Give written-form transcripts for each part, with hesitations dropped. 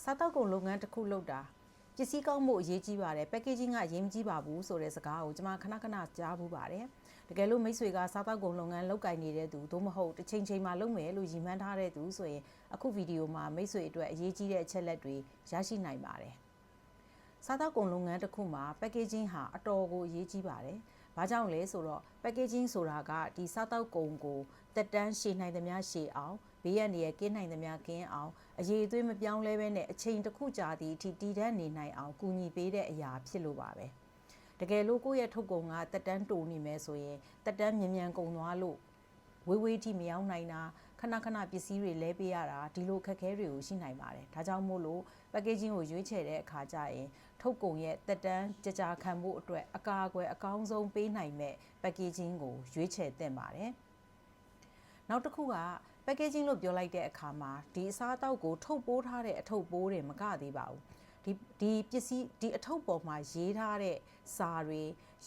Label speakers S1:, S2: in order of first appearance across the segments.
S1: စားတောက်ကုန်လုပ်ငန်းတစ်ခုလုပ်တာပစ္စည်းကောင်းမှုအရေးကြီးပါတယ် packaging ကအရေးမကြီးပါဘူးဆိုတဲ့စကားကိုကျွန်မခဏခဏကြားဘူးပါတယ်တကယ်လို့မိတ်ဆွေကစားတောက်ကုန်လုပ်ငန်းလုပ်ကိုင်နေတဲ့သူသို့မဟုတ်တစ်ချိန်ချိန်မှာလုပ်မယ်လို့ရည်မှန်းထားတဲ့သူဆိုရင်အခုဗီဒီယိုမှာမိတ်ဆွေအတွက်အရေးကြီးတဲ့အချက်လက်တွေရရှိနိုင်ပါတယ်စားတောက်ကုန်လုပ်ငန်းတစ်ခုမှာ packaging ဟာအတော်ကိုအရေးကြီးပါတယ်။ဘာကြောင့်လဲဆိုတော့ packaging ဆိုတာကဒီစားတောက်ကုန်ကိုတက်တန်းရှည်နိုင်သမျှရှည်အောင်ဘေးရန်တွေကင်းနိုင်သမျှကင်းအောင်အရေးအသွေးမပြောင်းလဲဘဲနဲ့အချိန်တစ်ခုကြာသည့်အထိတည်တံ့နေနိုင်အောင်ကူညီပေးတဲ့အရာဖြစ်လို့ပါပဲ။တကယ်လို့ကိုယ့်ရဲ့ထုတ်ကုန်ကတက်တန်းတိုနေမယ်ဆိုရင်တက်တန်းမြန်မြန်ကုန်သွားလို့ဝေးထိမရောက်နိုင်တာခဏခဏပစ္စည်းတွေလဲပေးရတာဒီလိုခက်ခဲတွေကိုရှိနိုင်ပါတယ်ဒါကြောင့်မို့လို့ packaging ကိုရွေးချယ်တဲ့အခါကျရင်ထုတ်ကုန်ရဲ့တက်တန်းကြာခံဖို့အတွက်အကာအကွယ်အကောင်းဆုံးပေးနိုင်မဲ့ packaging ကိုရွေးချယ်သင့်ပါတယ်နောက်တစ်ခုက packaging လို့ပြောလိုက်တဲ့အခါမှာဒီအစားအသောက်ကိုထုတ်ပိုးထားတဲ့အထုပ်ပိုးတွေမကသေးပါဘူးဒီပစ္စည်းဒီအထုပ်ပေါ်မှာရေးထားတဲ့စာတွေ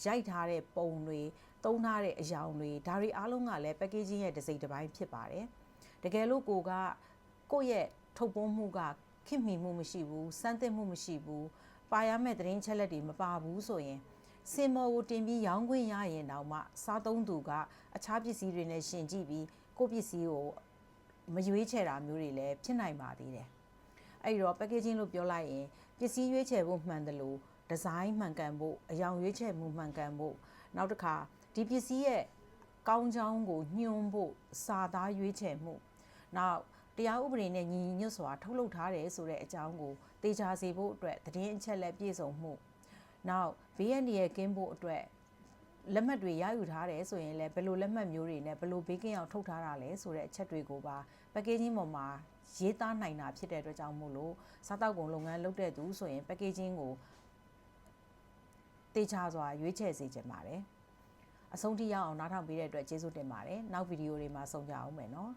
S1: ရိုက်ထားတဲ့ပုံတွေသုံးထားတဲ့အယောင်တွေဒါတွေအားလုံးကလည်း packaging ရဲ့တစ်စိတ်တစ်ပိုင်းဖြစ်ပါတယ်တကယ်လို့ကိုယ့်ရဲ့ထုတ်ပိုးမှုကခင်မီမှုမရှိဘူးစမ်းသစ်မှုမရှိဘူးပါရမယ့်သတင်းချက်လက်တွေမပါဘူးဆိုရင်စင်မော်ကိုတင်ပြီးရောင်းခွင့်ရရင်တောင်မှစားသုံးသူကအခြားပစ္စည်းတွေနဲ့ရှင်ကြည့်ပြီးကိုယ့်ပစ္စည်းကိုမရွေးချယ်တာမျိုးတွေလည်းဖြစ်နိုင်ပါသေးတယ်အဲ့တော့ packaging လို့ပြောလိုက်ရင်ပစ္စည်းရွေးချယ်ဖို့မှန်တယ်လို့ဒီဇိုင်းမှန်ကန်ဖို့အယောင်ရွေးချယ်မှုမှန်ကန်ဖို့နောက်တစ်ခါဒီပစ္စည်းရဲ့ကောင်းချောင်းကိုညွှန်းဖို့စာသားရွေးချယ်မှုနောက်တရားဥပဒေနဲ့ညီညွတ်စွာထုတ်လုပ်ထားတယ်ဆိုတဲ့အကြောင်းကိုသေချာစေဖို့အတွက်သတင်းအချက်လက်ပြည့်စုံမှုနောက်ဘေးရန်ရဲ့ကင်းဖို့အတွက်လက်မှတ်တွေရယူထားတယ်ဆိုရင်လည်းဘယ်လိုလက်မှတ်မျိုးတွေနဲ့ဘယ်လိုဘေးကင်းအောင်ထုတ်ထားတာလဲဆိုတဲ့အချက်တွေကိုပါ packaging ပေါ်မှာရေးသားနိုင်တာဖြစ်တဲ့အတွက်ကြောင့်မို့လို့စားတောက်ကုန်လုပ်ငန်းလုပ်တဲ့သူဆိုရင် packaging ကိုသေချာစွာရွေးချယ်စေချင်ပါတယ်အဆုံးထိရအောင်နားထောင်ပေးတဲ့အတွက်ကျေးဇူးတင်ပါတယ်နောက်ဗီဒီယိုတွေမှာဆုံကြအောင်မယ်နော်